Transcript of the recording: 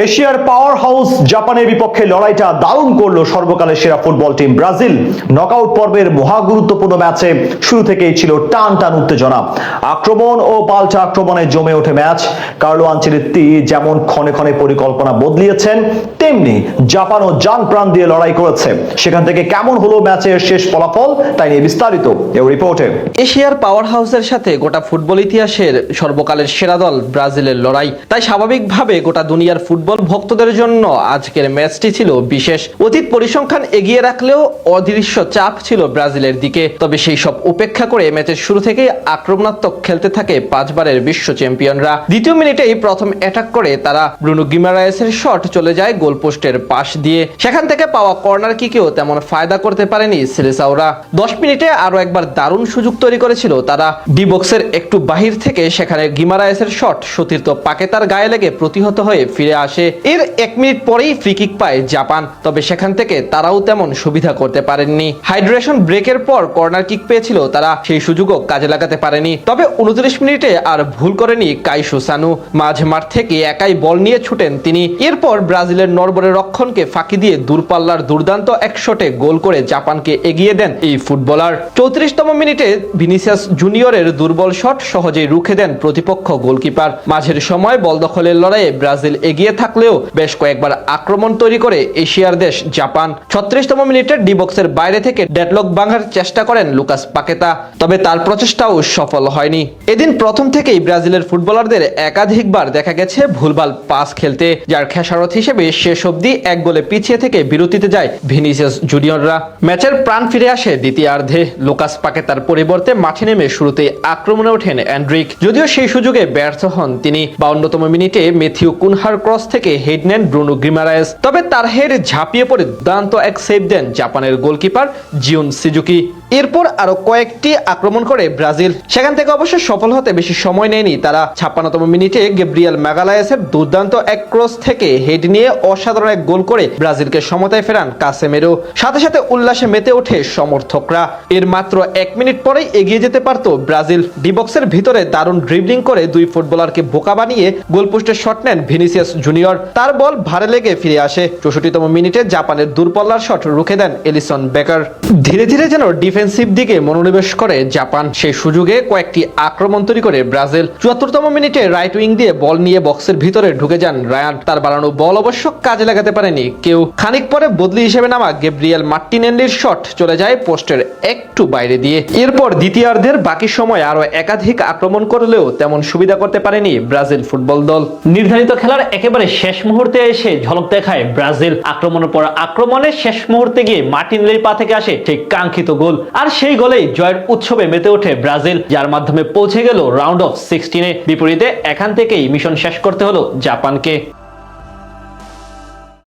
এশিয়ার power house জাপানের বিপক্ষে লড়াইটা দারুণ করলো সর্বকালের সেরা ফুটবল টিম ব্রাজিল। নকআউট পর্বের মহাগুরুত্বপূর্ণ ম্যাচে শুরু থেকেই ছিল টান টান উত্তেজনা, আক্রমণ ও পাল্টা আক্রমণে জমে ওঠে ম্যাচ। কার্লো আনচেলত্তি যেমন ক্ষণে ক্ষণে পরিকল্পনা বদলিয়েছেন, তেমনি জাপানও জান প্রাণ দিয়ে লড়াই করেছে। সেখান থেকে কেমন হলো ম্যাচের শেষ ফলাফল, তাই নিয়ে বিস্তারিত এই রিপোর্টে। এশিয়ার পাওয়ার হাউসের সাথে গোটা ফুটবল ইতিহাসের সর্বকালের সেরা দল ব্রাজিলের লড়াই, তাই স্বাভাবিকভাবে গোটা দুনিয়ার ফুটবল ভক্তদের জন্য আজকের ম্যাচটি ছিল বিশেষ। অতীত পরিসংখ্যান এগিয়ে রাখলেও অদৃশ্য চাপ ছিল ব্রাজিলের দিকে। তবে সেই সব উপেক্ষা করে ম্যাচের শুরু থেকেই আক্রমণাত্মক খেলতে থাকে পাঁচবারের বিশ্ব চ্যাম্পিয়নরা। দ্বিতীয় মিনিটেই প্রথম অ্যাটাক করে তারা ব্রুনো গিমারায়েসের শট চলে যায় গোলপোস্টের পাশ দিয়ে। সেখান থেকে পাওয়া কর্নার কিকেও তেমন ফায়দা করতে পারেনি সেলেসাওরা। 10 মিনিটে আরো একবার দারুণ সুযোগ তৈরি করেছিল তারা ডি বক্সের একটু বাহির থেকে, সেখানে গিমারায়েসের শট সতীর্থ পাকেতার গায়ে লেগে প্রতিহত হয়ে ফিরে আসে। এর 1 মিনিট পরেই ফ্রি কিক পায় জাপান, তবে সেখান থেকে তারাও তেমন সুবিধা করতে পারেননি। হাইড্রেশন ব্রেকের পর কর্নার কিক পেয়েছিল তারা, সেই সুযোগও কাজে লাগাতে পারেনি। তবে 29 মিনিটে আর ভুল করেনি কাইসু সানু, মাঝ মাঠ থেকে একাই বল নিয়ে ছুটেন তিনি। এরপর ব্রাজিলের নরবরে রক্ষণকে ফাঁকি দিয়ে দূরপাল্লার দুর্দান্ত এক শটে গোল করে জাপানকে এগিয়ে দেন এই ফুটবলার। 34তম মিনিটে ভিনিসিয়াস জুনিয়রের দুর্বল শট সহজেই রুখে দেন প্রতিপক্ষ গোলকিপার। মাঝের সময় বল দখলের লড়াইয়ে ব্রাজিল এগিয়ে থাকলেও বেশ কয়েকবার আক্রমণ তৈরি করে এশিয়ার দেশ জাপান। 36তম মিনিটে ডি বক্সের বাইরে থেকে ডেডলক ভাঙার চেষ্টা করেন লুকাস পাকেতা, তবে তার প্রচেষ্টাও সফল হয়নি। এদিন প্রথম থেকেই ব্রাজিলের ফুটবলারদের একাধিকবার দেখা গেছে ভুলভাল পাস খেলতে, যার খেসারত হিসেবে শেষ অবধি এক গোলে পিছিয়ে থেকে বিরতিতে যায় ভিনিসিয়াস জুনিয়ররা। ম্যাচের প্রাণ ফিরে আসে দ্বিতীয়ার্ধে। লুকাস পাকেতার পরিবর্তে মাঠে নেমে শুরুতেই আক্রমণে ওঠেন এন্ড্রিক, যদিও সেই সুযোগে ব্যর্থ হন তিনি। 52তম মিনিটে মেথিউ কুনহার ক্রস থেকে হেড নেন ব্রুনো গিমারায়েস, তবে তার হেড ঝাঁপিয়ে পড়ে দুর্দান্ত এক সেভ দেন জাপানের গোলকিপার জিউন সিজুকি। এরপর আরো কয়েকটি আক্রমণ করে ব্রাজিল, সেখান থেকে অবশ্য সফল হতে বেশি সময় নেয়নি তারা। 56তম মিনিটে গেব্রিয়েল ম্যাগালায়েসের দুর্দান্ত এক ক্রস থেকে হেড নিয়ে অসাধারণ এক গোল করে ব্রাজিলকে সমতায় ফেরান কাসেমেরো। সাথে সাথে উল্লাসে মেতে ওঠে সমর্থকরা। এর মাত্র 1 মিনিট পরেই এগিয়ে যেতে পারত ব্রাজিল। ডি বক্সের ভিতরে দারুণ ড্রিবলিং করে দুই ফুটবলারকে বোকা বানিয়ে গোলপোস্টে শট নেন ভিনিসিয়াস জুনিয়র, তার বল ভারে লেগে ফিরে আসে। 64তম মিনিটে জাপানের দূরপাল্লার শট রুখে দেন এলিসন বেকার। ধীরে ধীরে যেন ডিফেন্সিভ দিকে মনোনিবেশ করে জাপান, সেই সুযোগে কয়েকটি আক্রমণ তৈরি করে ব্রাজিল। 74তম মিনিটে রাইট উইং দিয়ে বল নিয়ে বক্সের ভিতরে ঢুকে যান রায়ান, তার বাড়ানো বল অবশ্য কাজে লাগাতে পারেনি কেউ। খানিক পরে বদলি হিসেবে নামা গেব্রিয়েল মার্টিনেল্লির শট চলে যায় পোস্টের একটু বাইরে দিয়ে। এরপর দ্বিতীয়ার্ধের বাকি সময় আরো একাধিক আক্রমণ করলেও তেমন সুবিধা করতে পারেনি ব্রাজিল ফুটবল দল। নির্ধারিত খেলার একেবারে শেষ মুহূর্তে এসে ঝলক দেখায় ব্রাজিল। আক্রমণের পর আক্রমণে শেষ মুহূর্তে গিয়ে মার্টিনেল্লির পা থেকে আসে সেই কাঙ্ক্ষিত গোল, আর সেই গোলেই জয়ের উৎসবে মেতে ওঠে ব্রাজিল, যার মাধ্যমে পৌঁছে গেল রাউন্ড অফ 16-এ। বিপরীতে এখান থেকেই মিশন শেষ করতে হলো জাপানকে।